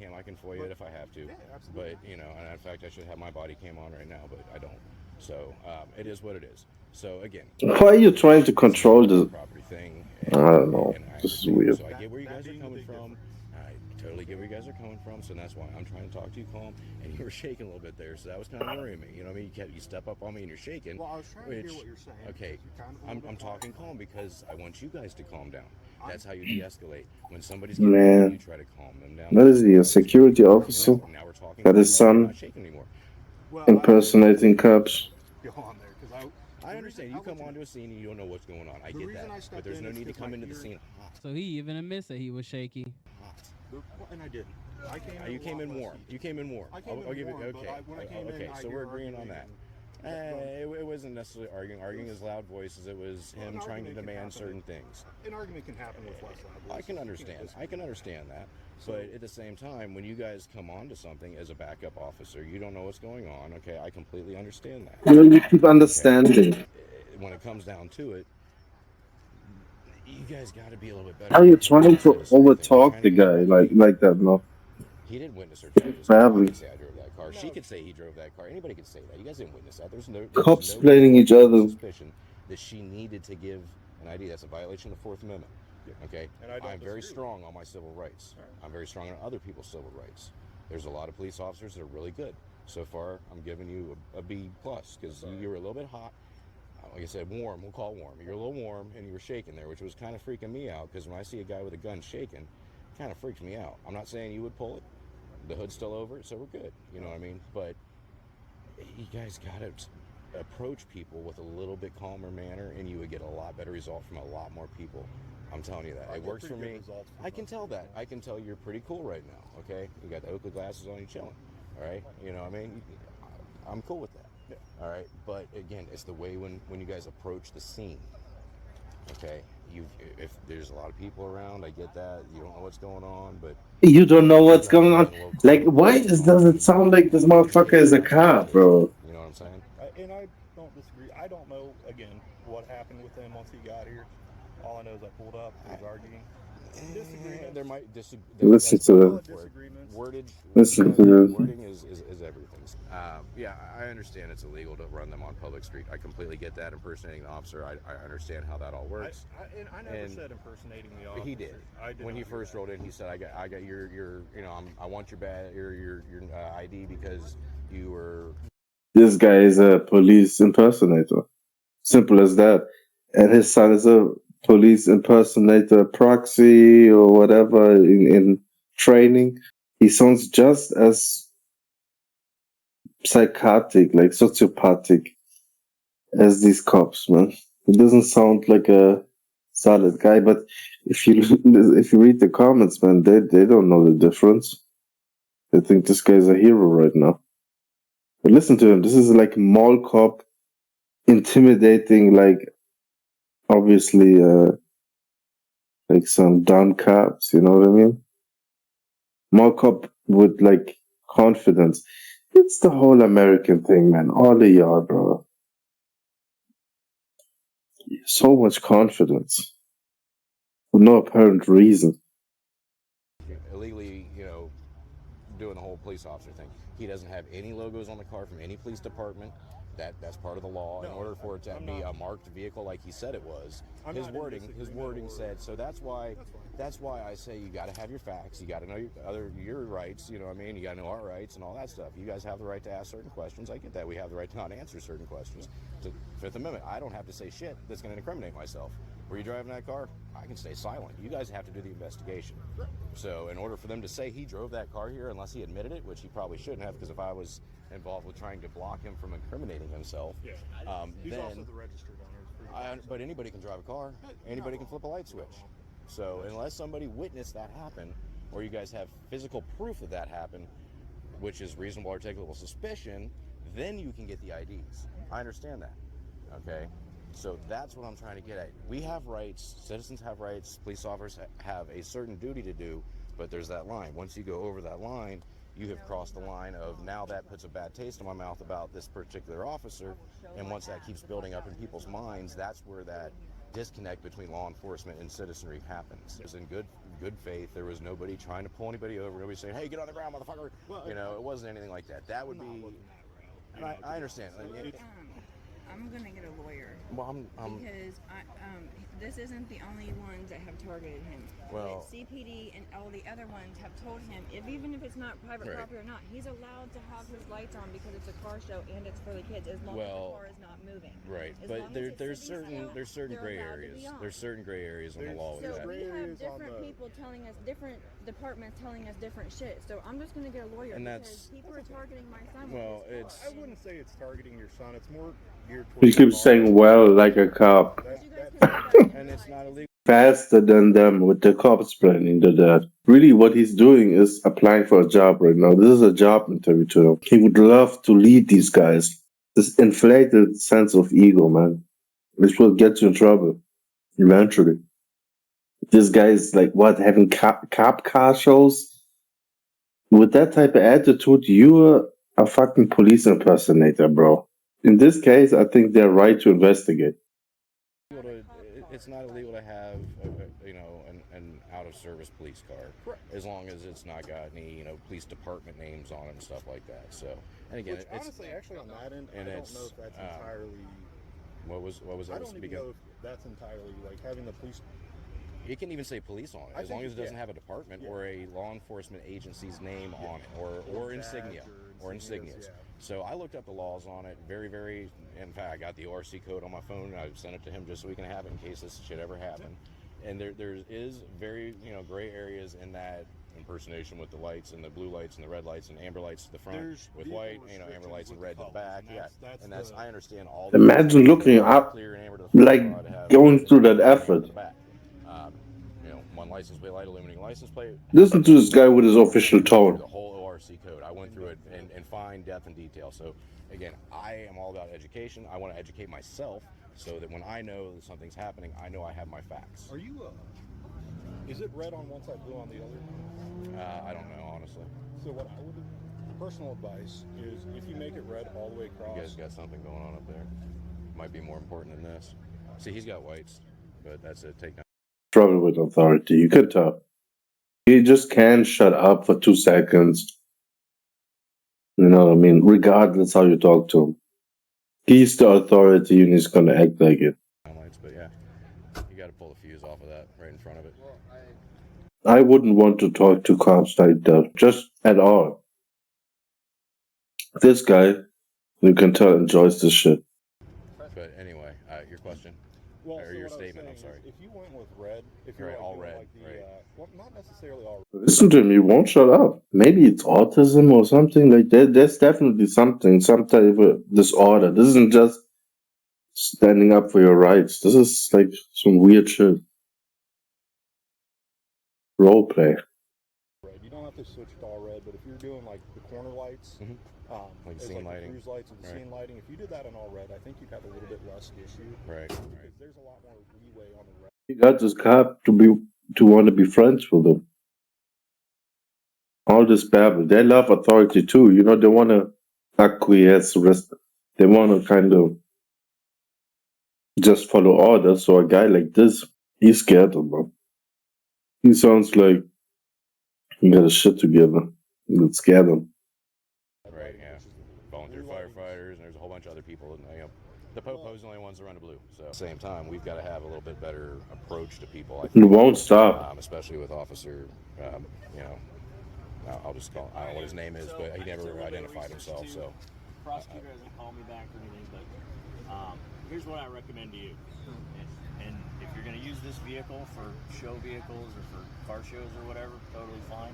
cam. I can FOIA it if I have to. Yeah, absolutely. But, you know, and in fact, I should have my body cam on right now, but I don't. So it is what it is. So again, Why are you trying to this is a control private this? property thing, I don't know. and I This is understand. weird. So I get where you That guys are being the coming big from. difference. I totally get where you guys are coming from. So that's why I'm trying to talk to you calm. And you were shaking a little bit there, so that was kind of worrying me. You know what I mean? You step up on me and you're shaking. Well, I was trying to hear what you're saying. Okay, You're kind of I'm talking calm because I want you guys to calm down. That's how you de-escalate. When somebody's getting mad, you Man, try to calm them down. what This is is he, what a I was trying to security do. Okay, officer? now we're talking Got calm, his right? You're not son shaking anymore. Well, impersonating cops. go on there because I understand. You come onto a scene and you don't know what's going on. I get that. But there's no need to come into the scene hot. So he even admits that he was shaky. And I didn't. You came in warm. You came in warm. I'll give you. Okay. Okay. So we're agreeing on that. It wasn't necessarily arguing. Arguing his loud voices. It was him trying to demand certain things. An argument can happen with less loud voices. I can understand. I can understand that. But at the same time, when you guys come on to something as a backup officer, you don't know what's going on. Okay, I completely understand that. You know, you keep understanding. Okay. When it comes down to it, you guys got to be a little bit better. How are you trying to Citizen, I think. You're overtalk trying the to be guy better. like that? No, He didn't witness her drive his car. I badly. could say I drove that car. She could say he drove that car. Anybody could say that. You guys didn't witness that. There's no Cops reason blaming each or other. suspicion that she needed to give an ID. That's a violation of the Fourth Amendment. Okay? And I'm very strong on my civil rights. I'm very strong on other people's civil rights. There's a lot of police officers that are really good. So far, I'm giving you a B plus because you were a little bit hot. Like I said, warm. We'll call it warm. You're a little warm, and you were shaking there, which was kind of freaking me out because when I see a guy with a gun shaking, it kind of freaks me out. I'm not saying you would pull it. The hood's still over it, so we're good. You know what I mean? But you guys got to approach people with a little bit calmer manner, and you would get a lot better result from a lot more people. I'm telling you that. It works for me. I can tell that. I can tell you're pretty cool right now, okay? You got the Oakley glasses on, you chilling, all right? You know what I mean? I'm cool with that. All right, but again, it's the way when you guys approach the scene. Okay, if there's a lot of people around, I get that. You don't know what's going on, but You don't know you what's guys going being on. local, Like, why does it you know, sound like this motherfucker is a that's what cop, it is. bro? You know what I'm saying? And I don't disagree. I don't know, again, what happened with him once he got here. All I know is I pulled up, he was arguing. Disagreements. There might Listen that's to probably Call them. it the word. disagreements. Listen to them. Wording is everything. Yeah, I understand it's illegal to run them on public street. I completely get that. Impersonating the officer, I understand how that all works. I never said impersonating the officer. He did. When he first rolled in, he said, "I got your you know I want your ID because you were." This guy is a police impersonator. Simple as that. And his son is a police impersonator, proxy or whatever in training. He sounds just as psychotic, like sociopathic, as these cops, man. He doesn't sound like a solid guy, but if you if you read the comments, man, they don't know the difference. They think this guy's a hero right now. But listen to him. This is like mall cop intimidating, like obviously like some dumb cops, you know what I mean? Mall cop with like confidence. It's the whole American thing, man. All of y'all, bro. So much confidence for no apparent reason. Illegally, doing the whole police officer thing. He doesn't have any logos on the car from any police department. That's part of the law. In order for it to be a marked vehicle like he said it was, his wording said. So that's why I say you got to have your facts. You got to know your rights. You know what I mean? You got to know our rights and all that stuff. You guys have the right to ask certain questions. I get that. We have the right to not answer certain questions. To Fifth Amendment, I don't have to say shit that's going to incriminate myself. Were you driving that car? I can stay silent. You guys have to do the investigation. So in order for them to say he drove that car here, unless he admitted it, which he probably shouldn't have, because if I was involved with trying to block him from incriminating himself, He's then also the registered owner. but anybody can drive a car. Anybody can flip a light switch. So unless somebody witnessed that happen, or you guys have physical proof that happened, which is reasonable articulable suspicion, then you can get the IDs. I understand that. Okay? So that's what I'm trying to get at. We have rights, citizens have rights, police officers have a certain duty to do, but there's that line. Once you go over that line, you have crossed the line of now that puts a bad taste in my mouth about this particular officer, and once that keeps building up in people's minds, that's where that disconnect between law enforcement and citizenry happens. It's in good good faith. There was nobody trying to pull anybody over. Nobody saying, "Hey, get on the ground, motherfucker." Well, You know, it wasn't anything like that. That would No, it be. wasn't that route. And I understand. I'm gonna get a lawyer Well, because this isn't the only ones that have targeted him. Well- CPD and all the other ones have told him, even if it's not private Right. property or not, he's allowed to have his lights on because it's a car show and it's for the kids, as long as the car is not moving. Right, As but long as there's it's sitting certain still, there's certain they're gray allowed to be areas. on. There's certain gray areas in the law with So that. we have areas on different the- people telling us, different departments telling us different shit. So I'm just gonna get a lawyer And because that's- people are targeting my son. Well, with this car. I wouldn't say it's targeting your son. It's more geared towards. He keeps saying, well, like a cop. But you guys can see that in And real it's life. not illegal. Faster than them with the cops planning to that. Really, what he's doing is applying for a job right now. This is a job interview to him. He would love to lead these guys. This inflated sense of ego, man. This will get you in trouble eventually. This guy is like, what, having cop car shows? With that type of attitude, you're a fucking police impersonator, bro. In this case, I think they're right to investigate. It's not illegal to have, an out-of-service police car, Correct. as long as it's not got any, police department names on it and stuff like that. So, and again, Which, honestly, actually, on that end, and I don't it's, know if that's entirely. what was I that? don't even know if that's entirely like having the police. It can even say police on it, I as long think- as it doesn't yeah. have a department Yeah. or a law enforcement agency's name Yeah. on it, or badge insignia, or insignias. yeah. So I looked up the laws on it. Very, very. In fact, I got the ORC code on my phone. And I sent it to him just so we can have it in case this shit ever happened. And there is very, gray areas in that impersonation with the lights and the blue lights and the red lights and amber lights to the front There's with vehicle white, amber restrictions lights and with red to the colors, back. and Yeah, that's and that's the- I understand all. Imagine looking up, clear and amber to the front, like, to have going through that amber to effort. the back. One license plate light, illuminating license plate. Listen to this guy with his official Through tone. the whole ORC code. I went through it in fine depth and detail. So again, I am all about education. I want to educate myself so that when I know that something's happening, I know I have my facts. Are you? Is it red on one side, blue on the other? I don't know, honestly. So what I would do, personal advice is if you make it red all the way across. You guys got something going on up there. Might be more important than this. See, he's got whites, but that's it. Take down. Trouble with authority. You can tell. He just can't shut up for 2 seconds. You know what I mean? Regardless how you talk to him. He's the authority and he's going to act like it. Lights, but yeah, you got to pull the fuse off of that right in front of it. I wouldn't want to talk to cops like that. Just at all. This guy, you can tell, enjoys this shit. But anyway, your question. Well, Or so your what I was statement, I'm saying sorry. is if you went with red, if you're Right, like all doing red, like the, right. well, not necessarily all red. Listen to him, he won't shut up. Maybe it's autism or something like that. There's definitely something, some type of disorder. This isn't just standing up for your rights. This is like some weird shit. Role play. Red. You don't have to switch to all red, but if you're doing like the corner lights, Mhm. Like as scene like lighting. the cruise lights and the Right. scene lighting, if you did that in all red, I think you'd have a little bit less issue. Right. Because there's a lot more leeway on the red. He got this cop to want to be friends with him. All this babble. They love authority too. You know, they want to acquiesce. They want to kind of just follow orders. So a guy like this, he's scared of them. He sounds like he got his shit together. It scared him. Right, yeah. Volunteer firefighters, and there's a whole bunch of other people. And, the Popo's the only ones that run the blue. So at the same time, we've got to have a little bit better approach to people. I He think, won't stop. especially with Officer, I'll just call. I don't know what his name is, but he never identified himself. So Prosecutor hasn't called me back or anything, but here's what I recommend to you. And if you're going to use this vehicle for show vehicles or for car shows or whatever, totally fine.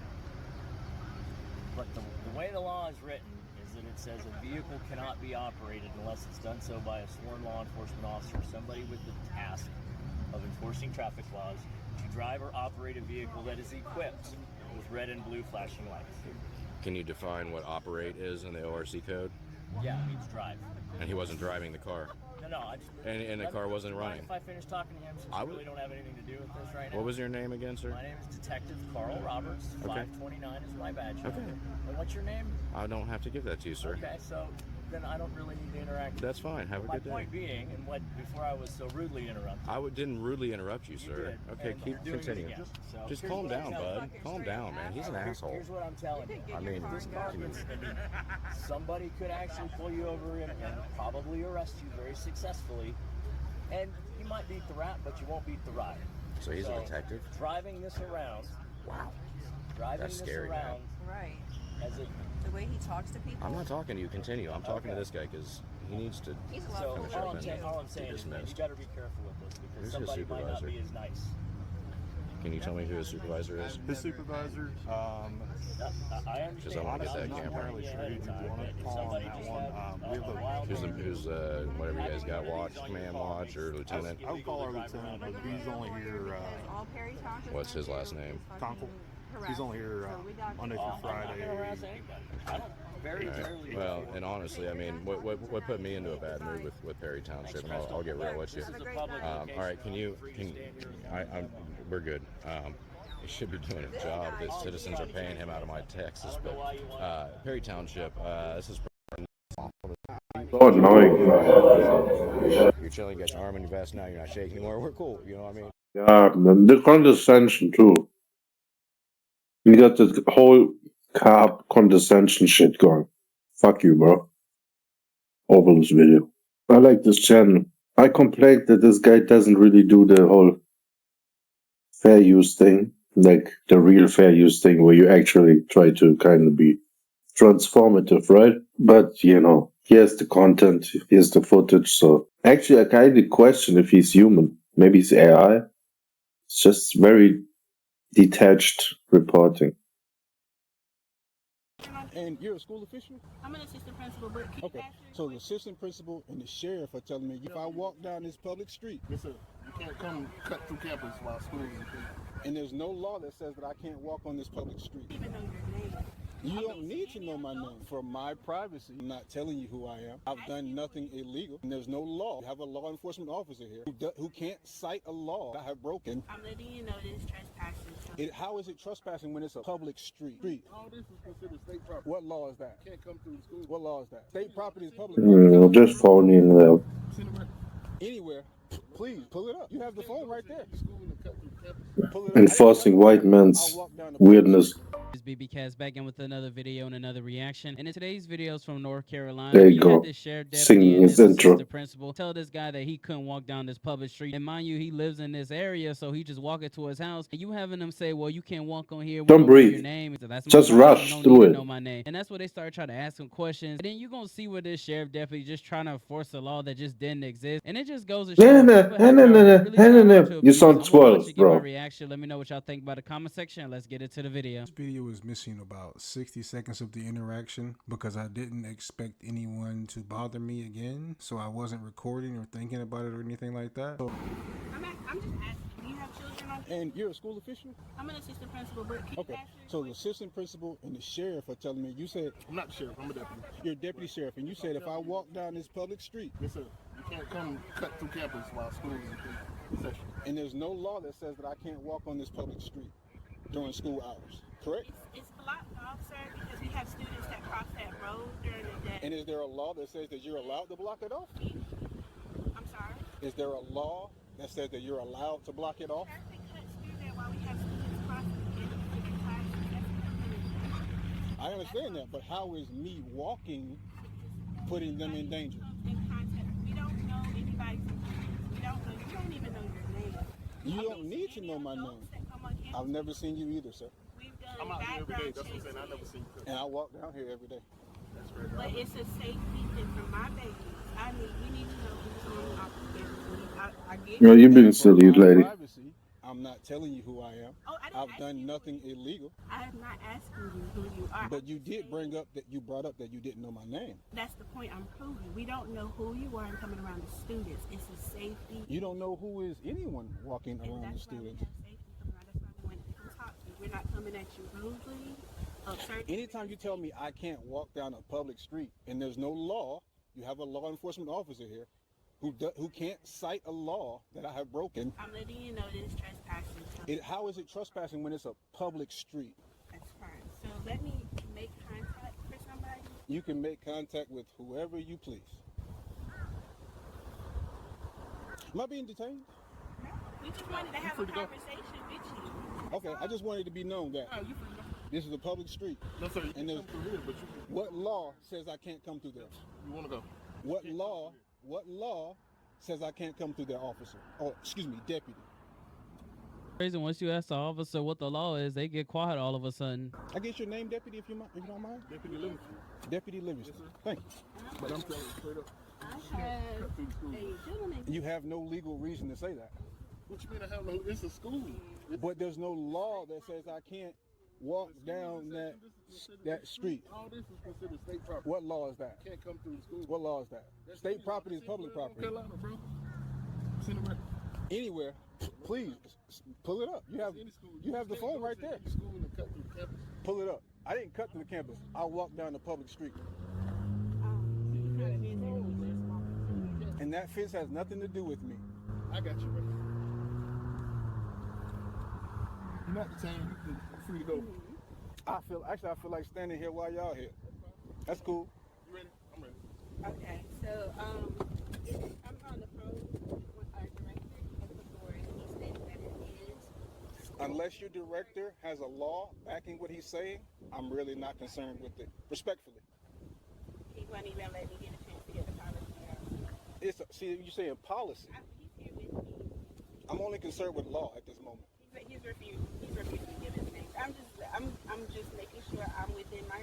But the way the law is written is that it says a vehicle cannot be operated unless it's done so by a sworn law enforcement officer, somebody with the task of enforcing traffic laws, to drive or operate a vehicle that is equipped with red and blue flashing lights. can you define what operate is in the ORC code? Yeah, it means drive. And he wasn't driving the car, No, I just... and the car wasn't running. If I finish talking to him, since I I would- really don't have anything to do with this right now. What was your name again, sir? My name is Detective Carl Roberts. Okay. 529 is my badge Okay. number. And what's your name? I don't have to give that to you, sir. Okay, so then I don't really need to interact. That's fine. Have a good day. My point being, and what before I was so rudely interrupted. Didn't rudely interrupt you, You sir. did, Okay, and keep you're doing it continuing. again. So Just here's calm what I'm down, telling bud. you. Calm down, man. He's an asshole. Here's what I'm telling you. I mean, This garbage, I mean, somebody could actually pull you over and probably arrest you very successfully, and you might beat the rap, but you won't beat the ride. So he's a detective? Driving this around. Wow. Driving That's this scary, around. Right. As a, The way he talks to people. I'm not talking to you. Continue. I'm talking to this guy because he needs to. He's a lot so cooler all than you. I'm saying is, man, you dismissed. got to be careful with this because Who's his somebody might not supervisor? be as nice. Can you tell me who his supervisor is? His supervisor, I understand. Because I want to get that I'm not camera. entirely sure who you want to call on that one. We have Who's whatever you guys got? Watch, command watch, or lieutenant? I would call our lieutenant, but he's only here. All Perry Township What's his last residents name? is fucking Conkle. harassed. He's only here So we got Monday people through I'm not going to Friday. harass anybody. I don't very rarely. Well, and honestly, I mean, what put me into a bad mood with Perry Township? And I'll get real with you. This is a public location. All right, we're good. He should be doing a job. The citizens are paying him out of my taxes. But Perry Township, this is. So annoying. You're chilling, got your arm in your vest now. You're not shaking anymore. We're cool. You know what I mean? Yeah, the condescension too. You got the whole carb condescension shit going. Fuck you, bro. Over this video. I like this channel. I complained that this guy doesn't really do the whole fair use thing, like the real fair use thing where you actually try to kind of be transformative, right? But, you know, here's the content, here's the footage. So actually, I kind of question if he's human. Maybe he's AI. It's just very detached reporting. And you're a school official? I'm an assistant principal, but can Okay. you ask So your the question? assistant principal and the sheriff are telling me if I walk down this public street Yes, sir. You can't come cut through campus while school is open. and there's no law that says that I can't walk on this public street. Even know your name. You don't need to know my name for my privacy. I'm not telling you who I am. I've done nothing illegal, and there's no law. You have a law enforcement officer here who can't cite a law that I have broken. I'm letting you know this is trespassing. So How is it trespassing when it's a public street? All this is considered state property. What law is that? You can't come through the school. What law is that? State property is public property. Just phoning it out. Anywhere, please pull it up. You have the phone right there. School and cut through campus. Pull it up. Enforcing white man's weirdness. It's bpcast back in with another video and another reaction. And in today's videos from North Carolina, There you we go. had this sheriff Singing deputy and his this intro. assistant principal tell this guy that he couldn't walk down this public street. And mind you, he lives in this area, so he just walking to his house. And you having him say, "Well, you can't walk on here. We Don't know breathe. Your name." He said, "That's my Just right. rush You don't through need to it. know my name." And that's where they started trying to ask him questions. And then you're gonna see where this sheriff deputy just trying to enforce a law that just didn't exist. And it just goes to show No, no, people no, have no, power. no, They no, really no, got no, power no. to You abuse. sound I'm gonna watch 12, you give my bro. reaction. Let me know what y'all think about the comment section. Let's get into the video. This video is missing about 60 seconds of the interaction because I didn't expect anyone to bother me again, so I wasn't recording or thinking about it or anything like that. I'm just asking, do you have children on? And you're a school official? I'm an assistant principal, but can Okay. you ask your So the question? assistant principal and the sheriff are telling me, you said I'm not the sheriff. I'm a deputy. you're a deputy sheriff, and you said if I walk down this public street Yes, sir. You can't come cut through campus while school is in session. and there's no law that says that I can't walk on this public street during school hours, correct? It's blocked off, sir, because we have students that cross that road during the day. And is there a law that says that you're allowed to block it off? I'm sorry. Is there a law that says that you're allowed to block it off? Traffic cuts through there while we have students crossing to get to their classes. That's I understand that, but how is me walking putting them in danger? in contact. We don't know anybody's intentions. We don't know. You don't even know your name. You don't need to know my name. I've never seen you either, sir. We've done I'm out here every day. background That's what I'm checks. saying. I never seen you. And I walk down here every day. That's right. But it's a safety thing for my babies. We need to know who's on and off the campus. I get No, it. you've been For silly, my lady. privacy, I'm not telling you who I am. Oh, I didn't I've ask done you. nothing illegal. I am not asking you who you are. But I'm you just did saying bring up that you brought up that you didn't know my name. That's the point I'm proving. We don't know who you are and coming around the students. It's a safety. You don't know who is anyone walking And around the that's why we students. have safety coming around. That's why we went to come talk to you. We're not coming at you rudely. Anytime you tell me I can't walk down a public street and there's no law, you have a law enforcement officer here who can't cite a law that I have broken. I'm letting you know this is trespassing. So How is it trespassing when it's a public street? that's fine. So let me make contact for somebody You can make contact with whoever you please. Am I being detained? No, we just wanted to have a conversation with you. Okay, I just wanted to be known that this is a public street. No, sir. You And can come through here, but you can. what law says I can't come through there? You want to go? What law says I can't come through there, officer? Oh, excuse me, deputy. Crazy, once you ask the officer what the law is, they get quiet all of a sudden. I get your name, deputy, if you don't mind. Deputy Livingston. Deputy Livingston. Yes, Thank you. But I'm telling you straight up. I have a gentleman. You have no legal reason to say that. What you mean I have no? It's a school. But there's no law that says I can't walk down that street. All this is considered state property. What law is that? Can't come through the school. What law is that? State property is public property. Carolina, bro. Send it right. Anywhere, please pull it up. You have the phone right there. School and cut through the campus. Pull it up. I didn't cut through the campus. I walked down the public street. And that fence has nothing to do with me. I got you, bro. You're not detained. You're free to go. I feel like standing here while y'all here. That's cool. You ready? I'm ready. Okay, so I'm on the phone with our director of the board. He stated that it is. Unless your director has a law backing what he's saying, I'm really not concerned with it. Respectfully. He won't even let me get a chance to get the policy out. See, you're saying policy. He's here with me. I'm only concerned with law at this moment. He's refused to give his name. I'm just making sure I'm in my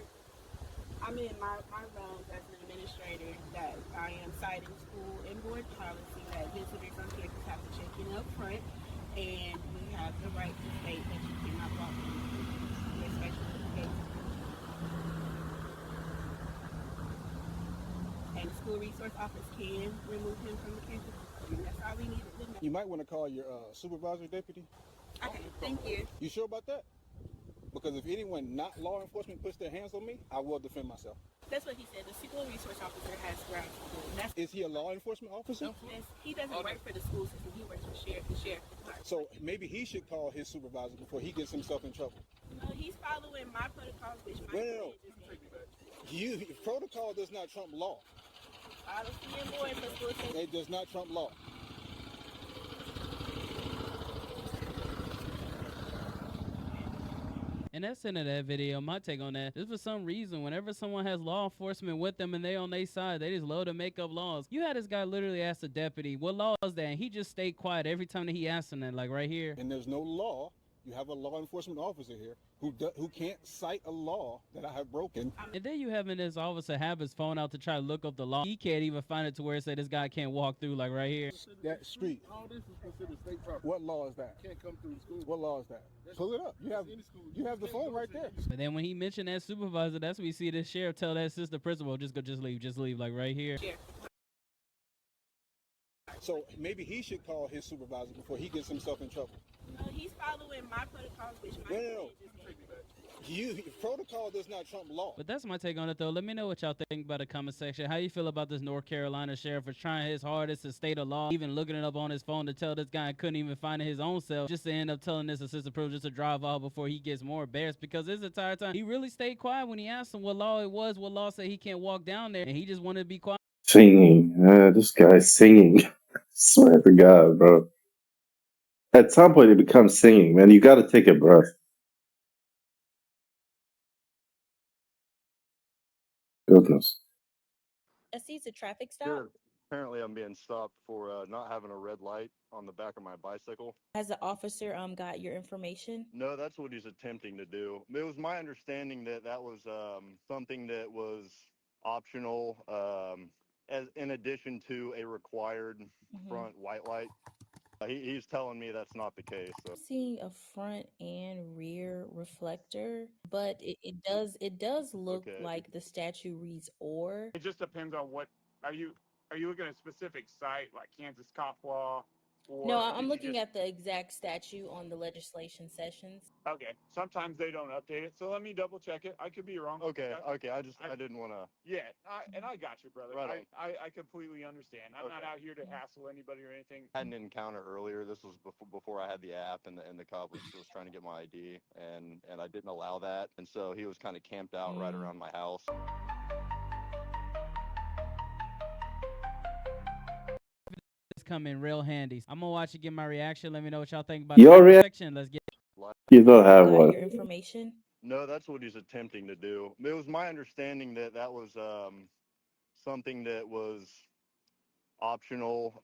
realms as an administrator, that I am citing school and board policy that visitors on campus have to check in up front, and we have the right to state that you cannot walk in, especially in cases. And the school resource office can remove him from the campus. That's all we needed to know. You might want to call your supervisor, deputy. Okay, thank you. You sure about that? Because if anyone not law enforcement puts their hands on me, I will defend myself. That's what he said. The school resource officer has grounds to do. Is he a law enforcement officer? He doesn't work for the school system. He works for the sheriff department. So maybe he should call his supervisor before he gets himself in trouble. No, he's following my protocols, which my No. Protocol does not trump law. policy and board for school safety. It does not trump law. And that's the end of that video. My take on that is, for some reason, whenever someone has law enforcement with them and they on their side, they just love to make up laws. You had this guy literally ask the deputy, what law is that? And he just stayed quiet every time that he asked him that, like right here. And there's no law. You have a law enforcement officer here who can't cite a law that I have broken. And then you having this officer have his phone out to try to look up the law. He can't even find it to where it said this guy can't walk through, like right here. That street. All this is considered state property. What law is that? Can't come through the school. What law is that? Pull it up. You have the phone right there. But then when he mentioned that supervisor, that's when you see this sheriff tell that sister principal, just leave, like right here. Yeah. So maybe he should call his supervisor before he gets himself in trouble. No, he's following my protocols, which my No. Protocol does not trump law. But that's my take on it, though. Let me know what y'all think about the comment section. How you feel about this North Carolina sheriff for trying his hardest to state a law, even looking it up on his phone to tell this guy couldn't even find it his own self, just to end up telling this assistant privilege just to drive off before he gets more embarrassed, because this entire time he really stayed quiet when he asked him what law it was, what law said he can't walk down there, and he just wanted to be quiet. Singing. This guy's singing. Swear to God, bro. At some point, it becomes singing, man. You got to take a breath. Goodness. I see it's a traffic stop. Sure. Apparently, I'm being stopped for not having a red light on the back of my bicycle. Has the officer got your information? No, that's what he's attempting to do. It was my understanding that that was something that was optional, as in addition to a required front white light. He's telling me that's not the case. So. I'm seeing a front and rear reflector, but it does look like the statue reads "or." It just depends on what are you looking at a specific site like Kansas cop law? Or No, I'm looking at the exact statute on the legislation sessions. Okay, sometimes they don't update it, so let me double check it. I could be wrong. Okay. I didn't want to. Yeah, I got you, brother. Right I completely understand. I'm not out here to hassle anybody or anything. I had an encounter earlier. This was before I had the app, and the cop was trying to get my ID, and I didn't allow that, and so he was kind of camped out right around my house. come in real handy. I'm gonna watch it, get my reaction. Let me know what y'all think about Your the comment reaction? section. Let's get. You don't have Got one. your information? No, that's what he's attempting to do. It was my understanding that that was something that was optional,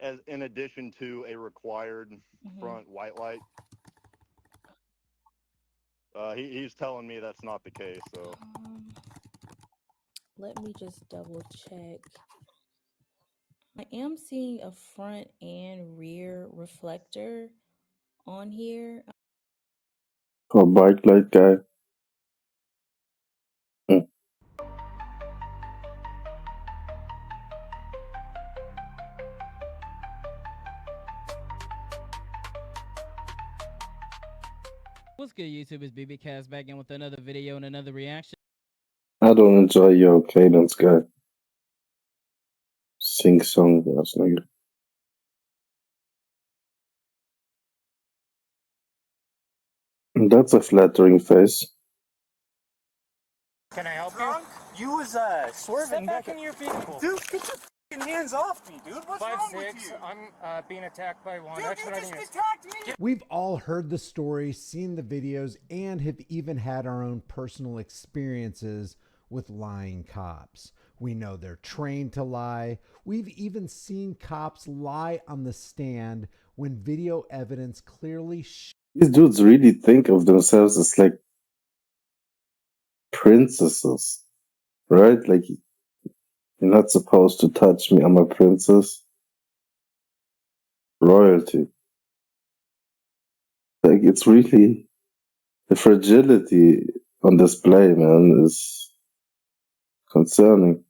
as in addition to a required front white light. He's telling me that's not the case. So let me just double check. I am seeing a front and rear reflector on here. Oh, bike light guy. What's good, YouTube? It's bpcast back in with another video and another reaction. I don't enjoy your cadence guy. Sing song ass nigga. That's a flattering face. Can I help you? You was swerving. Step back in your vehicle. Dude, get your fucking hands off me, dude. What's wrong with you? I'm being attacked by one. Dude, you just attacked me. We've all heard the story, seen the videos, and have even had our own personal experiences with lying cops. We know they're trained to lie. We've even seen cops lie on the stand when video evidence clearly These dudes really think of themselves as like princesses, right? Like, you're not supposed to touch me. I'm a princess. Royalty. Like, it's really the fragility on display, man, is concerning.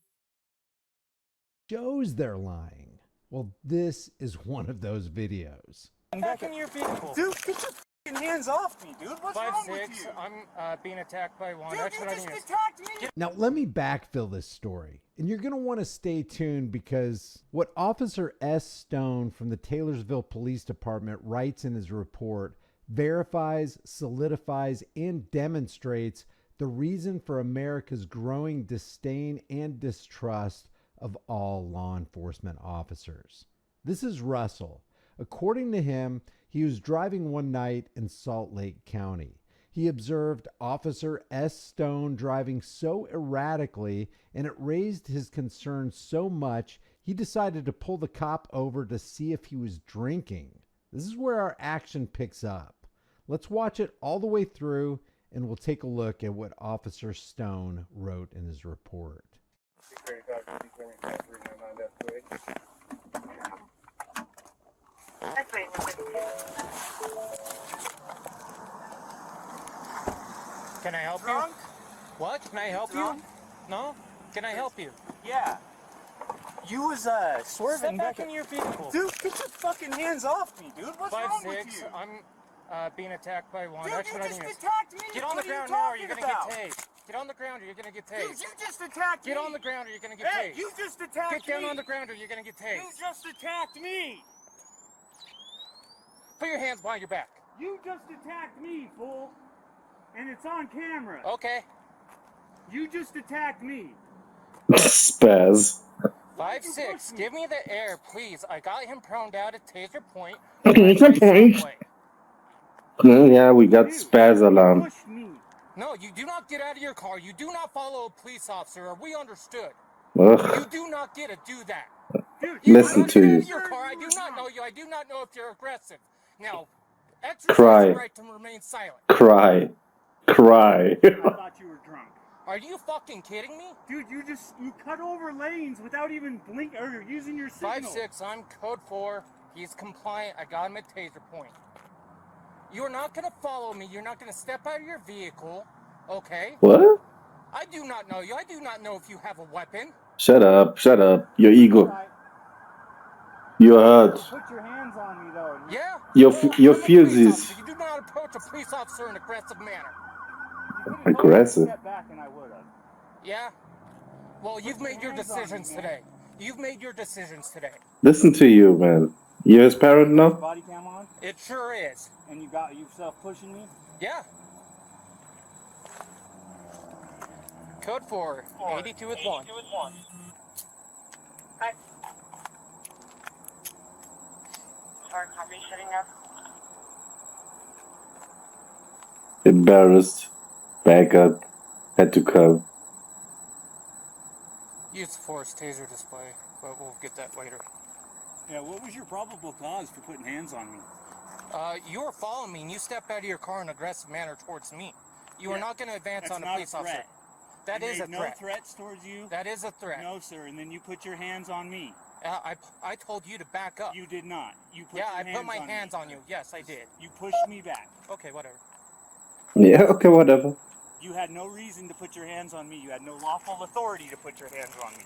shows they're lying. Well, this is one of those videos. Back in your vehicle. Dude, get your fucking hands off me, dude. What's wrong with you? I'm being attacked by one. Dude, you just attacked me. Now, let me backfill this story. And you're going to want to stay tuned because what Officer S. Stone from the Taylorsville Police Department writes in his report verifies, solidifies, and demonstrates the reason for America's growing disdain and distrust of all law enforcement officers. This is Russell. According to him, he was driving one night in Salt Lake County. He observed Officer S. Stone driving so erratically, and it raised his concern so much, he decided to pull the cop over to see if he was drinking. This is where our action picks up. Let's watch it all the way through, and we'll take a look at what Officer Stone wrote in his report. Can I help you? What? Can I help you? No? Can I help you? Yeah. You was swerving. Step back in your vehicle. Dude, get your fucking hands off me, dude. What's wrong with you? I'm being attacked by one. Dude, you just attacked me. Get on the ground now or you're gonna get tased. Get on the ground or you're gonna get tased. Dude, you just attacked me. Get on the ground or you're gonna get tased. Hey, you just attacked me. Get down on the ground or you're gonna get tased. You just attacked me. Put your hands behind your back. You just attacked me, fool. And it's on camera. Okay. You just attacked me. Spaz. 5'6", give me the air, please. I got him prone down at taser point. Taser point. Yeah, we got Spaz alarm. No, you do not get out of your car. You do not follow a police officer. Are we understood? Ugh. You do not get to do that. Listen to you. Out of your car. I do not know you. I do not know if you're aggressive. Now, exercise Cry. your right to remain silent. Cry. Cry. I thought you were drunk. Are you fucking kidding me? Dude, you cut over lanes without even blinking or using your signal. 5'6", I'm code 4. He's compliant. I got him at taser point. You're not going to follow me. You're not going to step out of your vehicle. Okay? What? I do not know you. I do not know if you have a weapon. Shut up. Shut up. Your ego. Right. You're hurt. Put your hands on me, though. Yeah? Your fuses. You do not approach a police officer in an aggressive manner. Aggressive. Step back and I would have. Yeah? Well, you've made your decisions today. You've made your decisions today. Listen to you, man. You're his parent now? Body cam on? It sure is. And you got yourself pushing me? Yeah. Code 4, 82 with 1. Hi. Embarrassed, back up, had to come. Use the force taser display, but we'll get that later. Yeah, what was your probable cause for putting hands on me? You were following me and you stepped out of your car in an aggressive manner towards me. You were not going to advance on a police officer. That is a threat. No threats towards you? That is a threat. No, sir, and then you put your hands on me. I told you to back up. You did not. You put yeah, your I hands put my on hands me. on you. Yes, I did. You pushed me back. Okay, whatever. Yeah, okay, whatever. You had no reason to put your hands on me. You had no lawful authority to put your hands on me.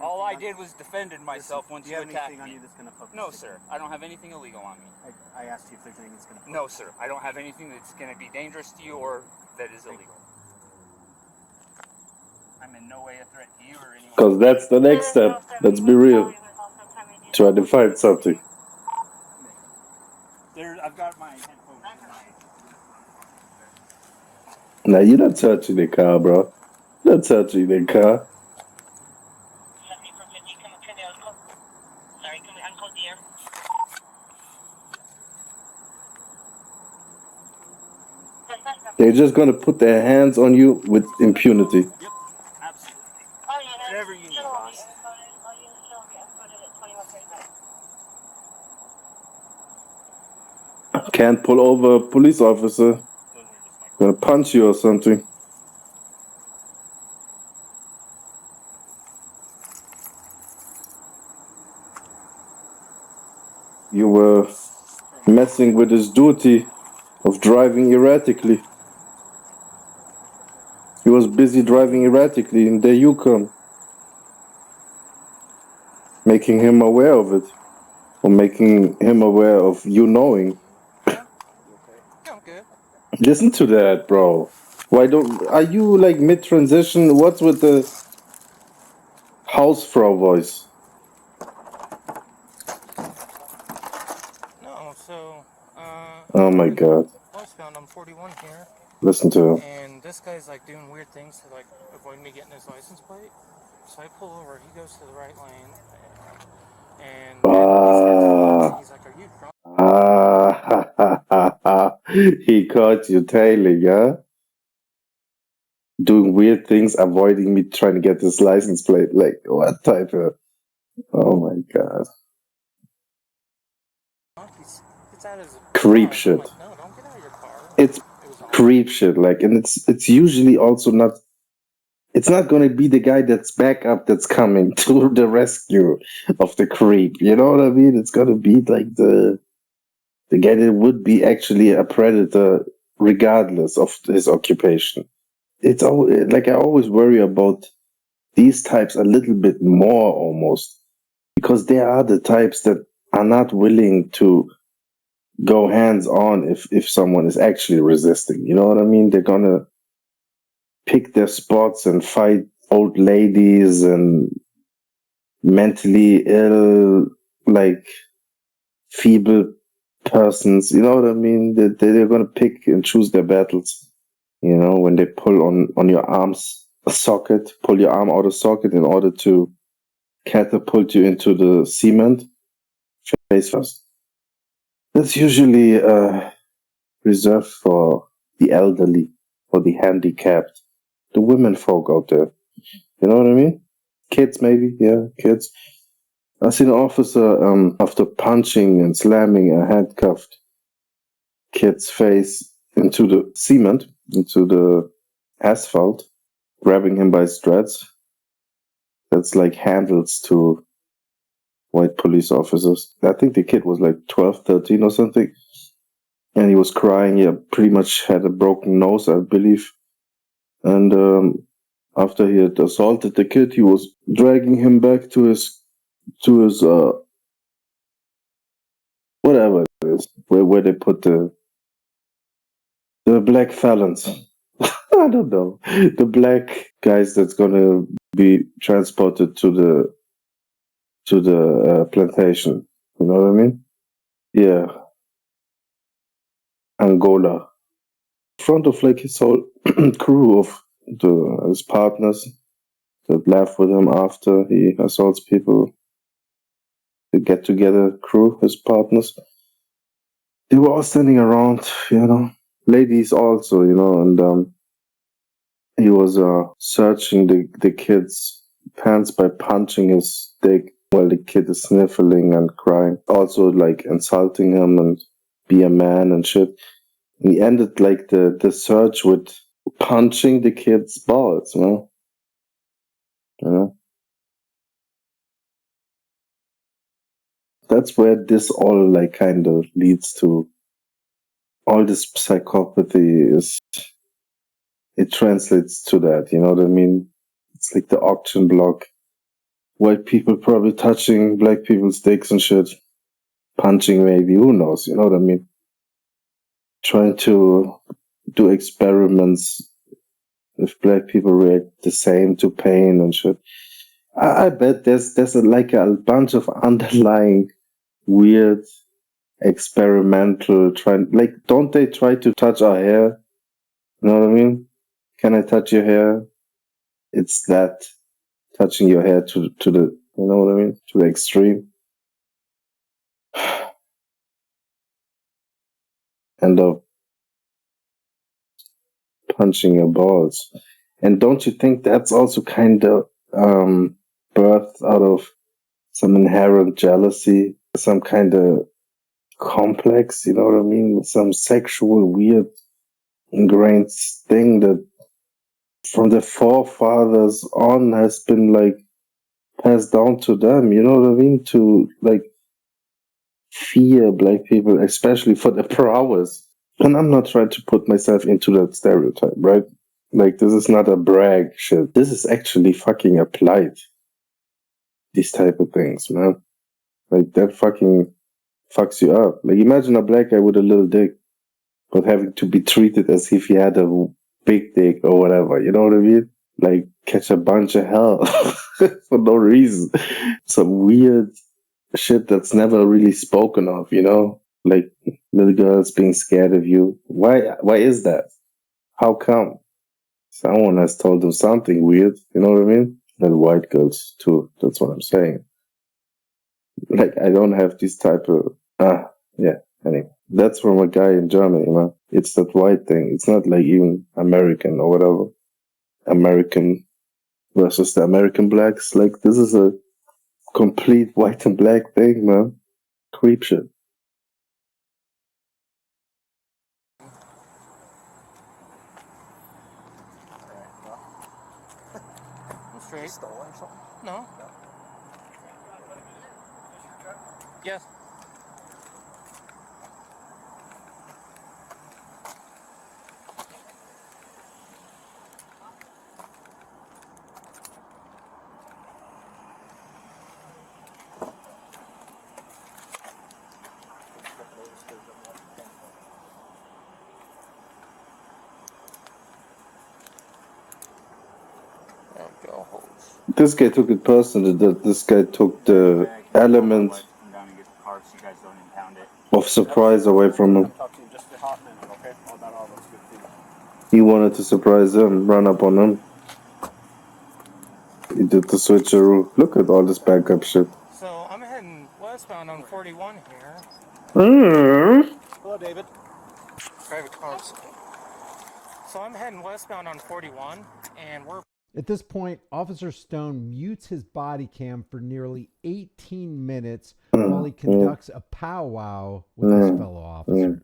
All I did was defended myself once you attacked me. No, sir. I don't have anything illegal on me. I asked you if there's anything that's going to... No, sir. I don't have anything that's going to be dangerous to you or that is illegal. I'm in no way a threat to you or anyone. Because that's the next step. Let's be real. Try to find something. I've got my headphones. Now, you're not touching the car, bro. You're not touching the car. They're just gonna put their hands on you with impunity. Yep, absolutely. Whatever you need, boss. Can't pull over a police officer. Gonna punch you or something. You were messing with his duty of driving erratically. He was busy driving erratically, and there you come. Making him aware of it. Or making him aware of you knowing. Yeah, I'm good. Listen to that, bro. Why don't... Are you like mid-transition? What's with the housefrau voice? No, so, Oh my god. westbound, I'm 41 here. Listen to him. And this guy's like doing weird things to like avoid me getting his license plate. So I pull over, he goes to the right lane. And he's like, are you drunk? He caught you tailing, huh? Doing weird things, avoiding me trying to get this license plate. Like, what type of... Oh my god. It's out of his Creep car. shit. I'm like, no, don't get out of your car. It's creep shit, like, and it's usually also not... It's not going to be the guy that's back up that's coming to the rescue of the creep. You know what I mean? It's going to be like the guy that would be actually a predator regardless of his occupation. It's like I always worry about these types a little bit more almost, because they are the types that are not willing to go hands on if someone is actually resisting. You know what I mean? They're going to pick their spots and fight old ladies and mentally ill, like feeble persons. You know what I mean? They're going to pick and choose their battles. You know, when they pull on your arm's socket, pull your arm out of socket in order to catapult you into the cement face first. That's usually reserved for the elderly or the handicapped, the women folk out there. You know what I mean? Kids, maybe. Yeah, kids. I seen an officer after punching and slamming a handcuffed kid's face into the cement, into the asphalt, grabbing him by his dreads. That's like handles to white police officers. I think the kid was like 12, 13 or something. And he was crying. He pretty much had a broken nose, I believe. And after he had assaulted the kid, he was dragging him back to his whatever it is, where they put the black felons. I don't know. The black guys that's gonna be transported to the plantation. You know what I mean? Yeah. Angola. In front of like his whole crew of his partners that laugh with him after he assaults people. the get together crew, his partners. They were all standing around, ladies also, and he was searching the kid's pants by punching his dick while the kid is sniffling and crying. Also, like, insulting him and be a man and shit. And he ended, like, the search with punching the kid's balls, You know? That's where this all, like, kind of leads to. All this psychopathy it translates to that, you know what I mean? It's like the auction block. White people probably touching black people's dicks and shit. Punching maybe, who knows, you know what I mean? Trying to do experiments if black people react the same to pain and shit. I bet there's like a bunch of underlying weird experimental don't they try to touch our hair? You know what I mean? Can I touch your hair? It's that touching your hair to the, you know what I mean? To the extreme. End up punching your balls. And don't you think that's also kind of birthed out of some inherent jealousy, some kind of complex, you know what I mean? Some sexual weird ingrained thing that from the forefathers on has been like passed down to them, you know what I mean? To like fear black people, especially for their prowess. And I'm not trying to put myself into that stereotype, right? Like, this is not a brag shit. This is actually fucking applied. These type of things, man. Like, that fucking fucks you up. Like, imagine a black guy with a little dick, but having to be treated as if he had a big dick or whatever. You know what I mean? Like, catch a bunch of hell for no reason. Some weird shit that's never really spoken of, you know? Like, little girls being scared of you. Why is that? How come? Someone has told them something weird, you know what I mean? And white girls too, that's what I'm saying. Like, I don't have this type of, anyway. That's from a guy in Germany, man. It's that white thing. It's not like even American or whatever. American versus the American blacks. Like, this is a complete white and black thing, man. Creep shit. Straight. Stolen or something? No. Yes. This guy took it personally that this guy took the element of surprise away from him. He wanted to surprise him, run up on him. He did the switcheroo. Look at all this backup shit. So I'm heading westbound on 41 here. Hello, David. Private cars. So I'm heading westbound on 41, and we're... At this point, Officer Stone mutes his body cam for nearly 18 minutes while he conducts a powwow with his fellow officers.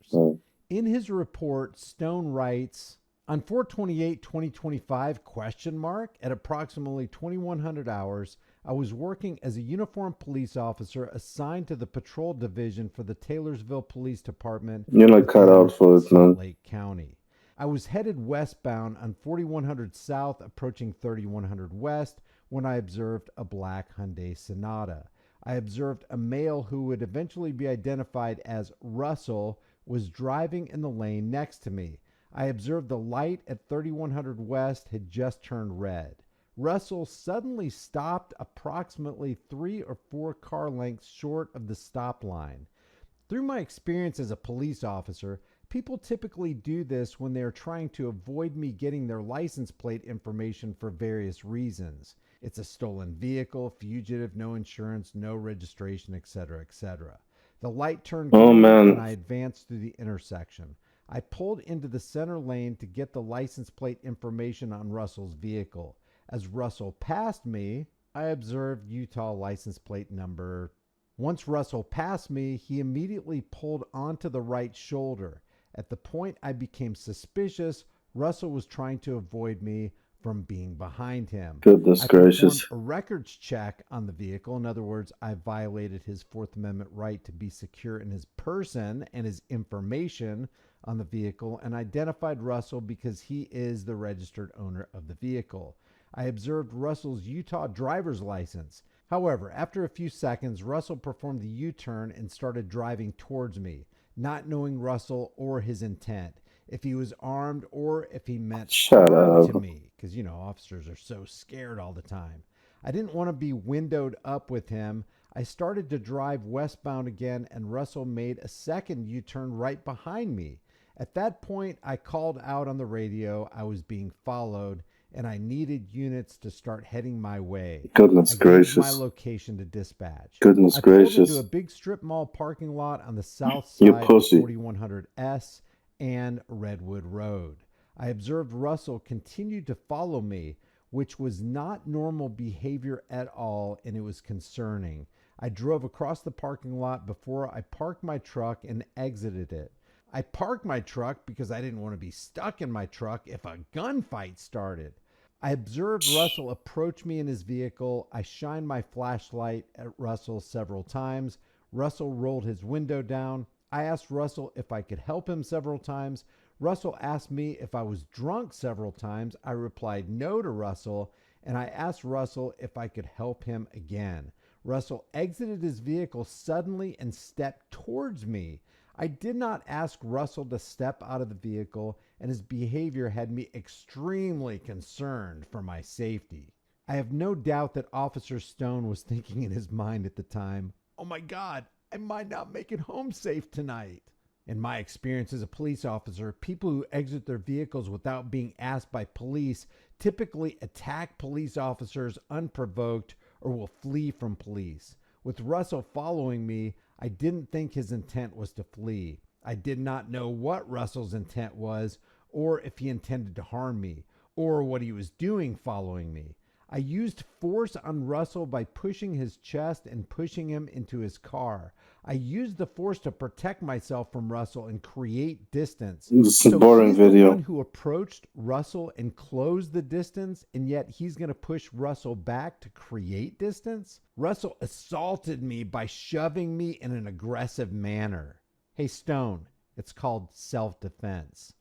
In his report, Stone writes, on 4/28/2025, at approximately 2100 hours, I was working as a uniformed police officer assigned to the patrol division for the Taylorsville Police Department. You're not cut out for it, man. Lake County. I was headed westbound on 4100 South, approaching 3100 West, when I observed a black Hyundai Sonata. I observed a male who would eventually be identified as Russell was driving in the lane next to me. I observed the light at 3100 West had just turned red. Russell suddenly stopped approximately 3 or 4 car lengths short of the stop line. Through my experience as a police officer, people typically do this when they are trying to avoid me getting their license plate information for various reasons. It's a stolen vehicle, fugitive, no insurance, no registration, etc., etc. The light turned Oh, green man. and I advanced through the intersection. I pulled into the center lane to get the license plate information on Russell's vehicle. As Russell passed me, I observed Utah license plate number. Once Russell passed me, he immediately pulled onto the right shoulder. At the point I became suspicious, Russell was trying to avoid me from being behind him. Goodness I gracious. performed a records check on the vehicle. In other words, I violated his Fourth Amendment right to be secure in his person and his information on the vehicle, and identified Russell because he is the registered owner of the vehicle. I observed Russell's Utah driver's license. However, after a few seconds, Russell performed the U-turn and started driving towards me, not knowing Russell or his intent, if he was armed or if he meant Shut harm up. to me, because, officers are so scared all the time. I didn't want to be windowed up with him. I started to drive westbound again, and Russell made a second U-turn right behind me. At that point, I called out on the radio I was being followed, and I needed units to start heading my way. Goodness I gave my gracious. location to dispatch. Goodness I pulled into gracious. a big strip mall parking lot on the south You side of pussy. 4100S and Redwood Road. I observed Russell continued to follow me, which was not normal behavior at all, and it was concerning. I drove across the parking lot before I parked my truck and exited it. I parked my truck because I didn't want to be stuck in my truck if a gunfight started. I observed Russell approach me in his vehicle. I shined my flashlight at Russell several times. Russell rolled his window down. I asked Russell if I could help him several times. Russell asked me if I was drunk several times. I replied no to Russell, and I asked Russell if I could help him again. Russell exited his vehicle suddenly and stepped towards me. I did not ask Russell to step out of the vehicle, and his behavior had me extremely concerned for my safety. I have no doubt that Officer Stone was thinking in his mind at the time, "Oh my God, I might not make it home safe tonight." In my experience as a police officer, people who exit their vehicles without being asked by police typically attack police officers unprovoked or will flee from police. With Russell following me, I didn't think his intent was to flee. I did not know what Russell's intent was, or if he intended to harm me, or what he was doing following me. I used force on Russell by pushing his chest and pushing him into his car. I used the force to protect myself from Russell and create distance. This is a So boring he's the video. one who approached Russell and closed the distance, and yet he's going to push Russell back to create distance? Russell assaulted me by shoving me in an aggressive manner. Hey, Stone, it's called self-defense.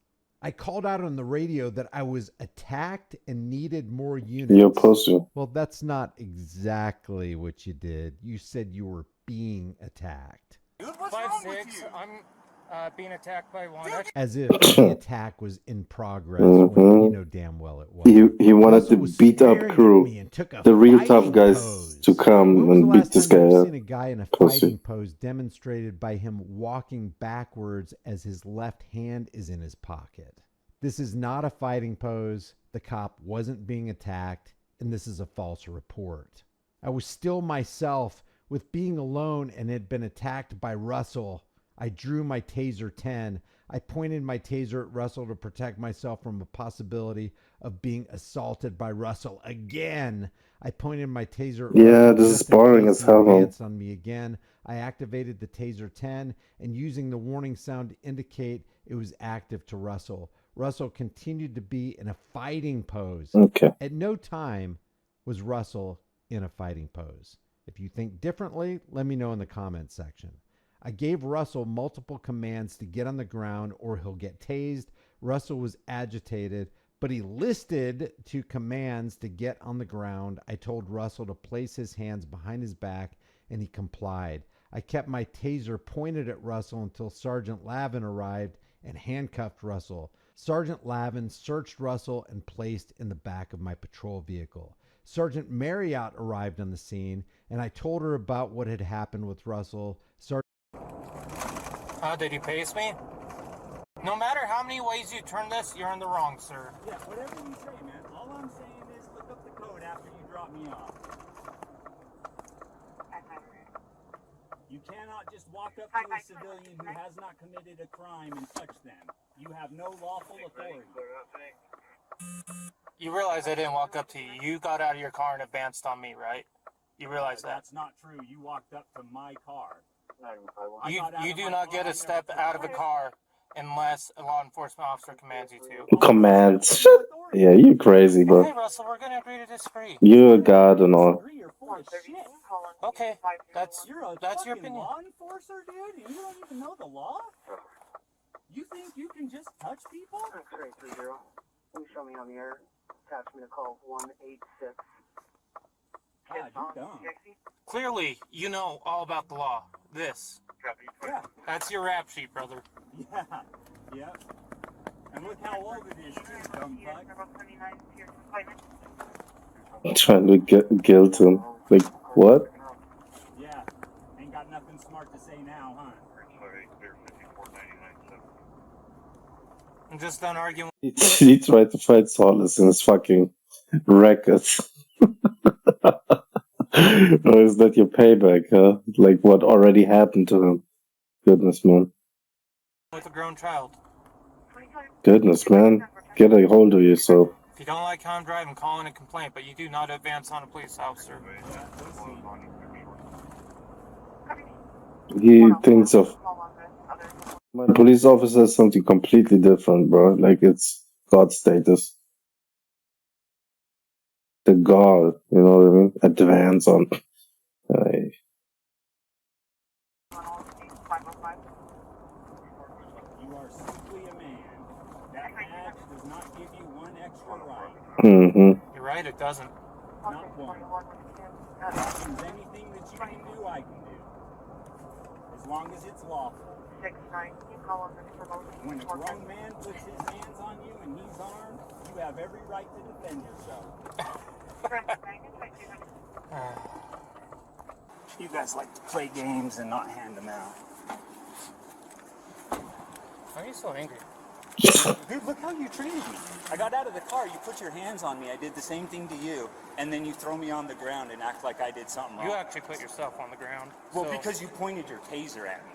I called out on the radio that I was attacked and needed more units. You're pussy. Well, that's not exactly what you did. You said you were being attacked. Dude, what's wrong with you? I'm being attacked by one. As if the attack was in progress when you know damn well it was. He wanted Russell the was beat up staring at crew, me and took a the real tough fighting guys pose. to come When was the and beat last this time guy you've up. seen a guy in a Pussy. fighting pose demonstrated by him walking backwards as his left hand is in his pocket? This is not a fighting pose. The cop wasn't being attacked, and this is a false report. I was still myself with being alone and had been attacked by Russell. I drew my taser 10. I pointed my taser at Russell to protect myself from a possibility of being assaulted by Russell again. I pointed my taser at Yeah, Russell this is just in boring case as he hell, man. advanced on me again. I activated the taser 10 and using the warning sound to indicate it was active to Russell. Russell continued to be in a fighting pose. Okay. At no time was Russell in a fighting pose. If you think differently, let me know in the comments section. I gave Russell multiple commands to get on the ground or he'll get tased. Russell was agitated, but he listed to commands to get on the ground. I told Russell to place his hands behind his back, and he complied. I kept my taser pointed at Russell until Sergeant Lavin arrived and handcuffed Russell. Sergeant Lavin searched Russell and placed in the back of my patrol vehicle. Sergeant Marriott arrived on the scene, and I told her about what had happened with Russell. Did he pace me? No matter how many ways you turn this, you're in the wrong, sir. Yeah, whatever you say, man. All I'm saying is look up the code after you drive. drop me off. You cannot just walk up to a civilian who has not committed a crime and touch them. You have no lawful authority. You realize I didn't walk up to you. You got out of your car and advanced on me, right? You realize that? That's not true. You walked up to my car. You do not get a step out of a car unless a law enforcement officer commands you to. Commands. Yeah, you crazy, bro. Hey, Russell, we're gonna agree to disagree. You're a god and all. Okay, that's your opinion. Law enforcer, dude, and you don't even know the law? You think you can just touch people? X-ray 30. Please show me on the air. Attach me to call 186. God, you're dumb. Clearly, you know all about the law. This. Yeah. That's your rap sheet, brother. Yeah. Yep. And look how old it is, too, dumb fuck. Trying to guilt him. Like, what? Yeah. Ain't got nothing smart to say now, huh? I'm just done arguing. He tried to find solace in his fucking records. Or is that your payback, huh? Like what already happened to him? Goodness, man. With a grown child. Goodness, man. Get a hold of yourself. If you don't like how I'm driving, call in a complaint, but you do not advance on a police officer. He thinks of my police officer is something completely different, bro. Like it's God status. The God, you know what I mean? Advance on. You are simply a man. That badge does not give you one extra right. Mm-hmm. You're right, it doesn't. Not one. If there's anything that you can do, I can do. As long as it's lawful. When a grown man puts his hands on you and he's armed, you have every right to defend yourself. You guys like to play games and not hand them out. Why are you so angry? Dude, look how you treated me. I got out of the car, you put your hands on me, I did the same thing to you, and then you throw me on the ground and act like I did something wrong. You actually put yourself on the ground. Well, because you pointed your taser at me.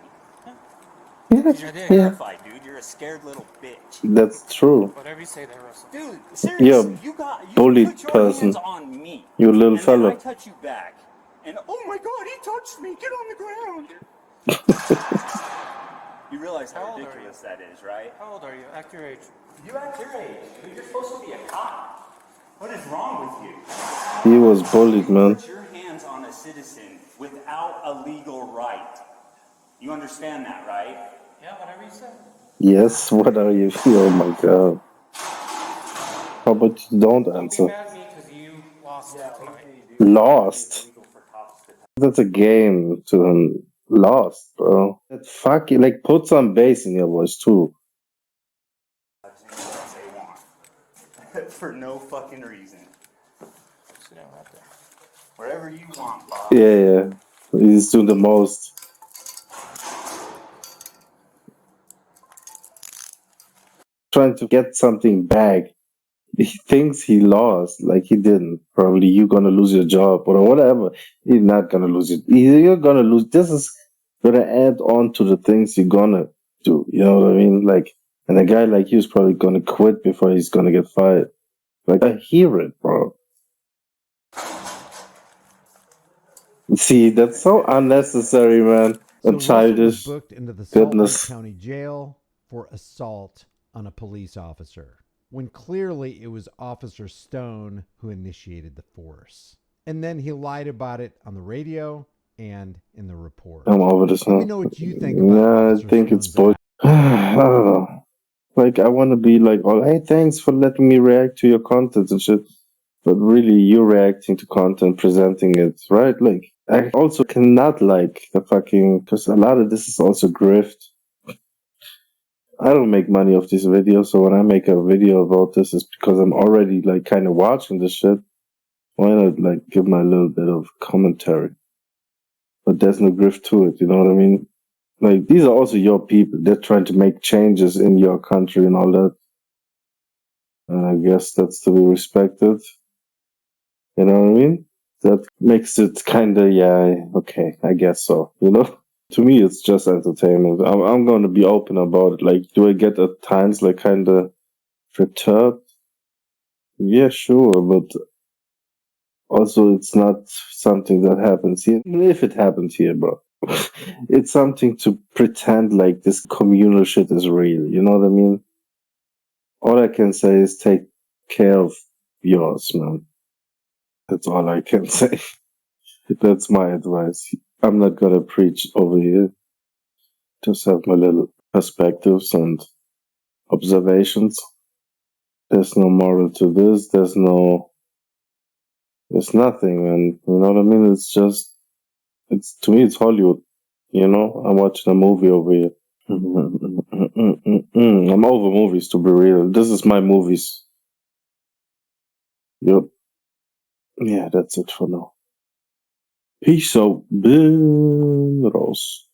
Yeah, You're terrified, dude. You're a scared little bitch. That's true. Whatever you say there, Russell. Dude, seriously, You're a you bullied put your person. hands on me. You little and then I fella. touch you back. And oh my god, he touched me. Get on the ground. You realize how ridiculous that is, right? How old are you? Act your age. You act your age. Dude, you're supposed to be a cop. What is wrong with you? He was bullied, man. Put your hands on a citizen without a legal right. You understand that, right? Yeah, whatever you say. Yes, what are you? Oh my god. How about you don't answer? Don't be mad at me because you lost tonight. Lost? That's a game to him. Lost, bro. That fucking, like, put some bass in your voice, too. For no fucking reason. Sit down right there. Wherever you want, Bob. Yeah. He's doing the most. Trying to get something back. He thinks he lost, like he didn't. Probably you're gonna lose your job or whatever. You're not gonna lose it. You're gonna lose. This is gonna add on to the things you're gonna do. You know what I mean? Like, and a guy like you is probably gonna quit before he's gonna get fired. Like, I hear it, bro. See, that's so unnecessary, man. So And childish. Russell was booked into the Salt Lake Goodness. County Jail for assault on a police officer, when clearly it was Officer Stone who initiated the force. And then he lied about it on the radio and in the report. I'm over this now. Let me know what you think about Nah, I Officer think it's Stone's bull. I don't know. Like, I want to be like, oh, hey, thanks for letting me react to your content and shit. But really, you're reacting to content, presenting it, right? Like, I also cannot like the fucking, because a lot of this is also grift. I don't make money off these videos, so when I make a video about this, it's because I'm already like kind of watching this shit. Why not like give my little bit of commentary? But there's no grift to it, you know what I mean? Like, these are also your people. They're trying to make changes in your country and all that. And I guess that's to be respected. You know what I mean? That makes it kind of, yeah, okay, I guess so. You know? To me, it's just entertainment. I'm going to be open about it. Like, do I get at times, like, kind of perturbed? Yeah, sure, but also it's not something that happens here. Even if it happens here, bro. It's something to pretend like this communal shit is real. You know what I mean? All I can say is take care of yours, man. That's all I can say. That's my advice. I'm not gonna preach over here. Just have my little perspectives and observations. There's no moral to this. There's nothing, man. You know what I mean? It's just, to me, it's Hollywood. You know, I'm watching a movie over here. I'm over movies, to be real. This is my movies. Yep. Yeah, that's it for now. Peace out, Bill Ross.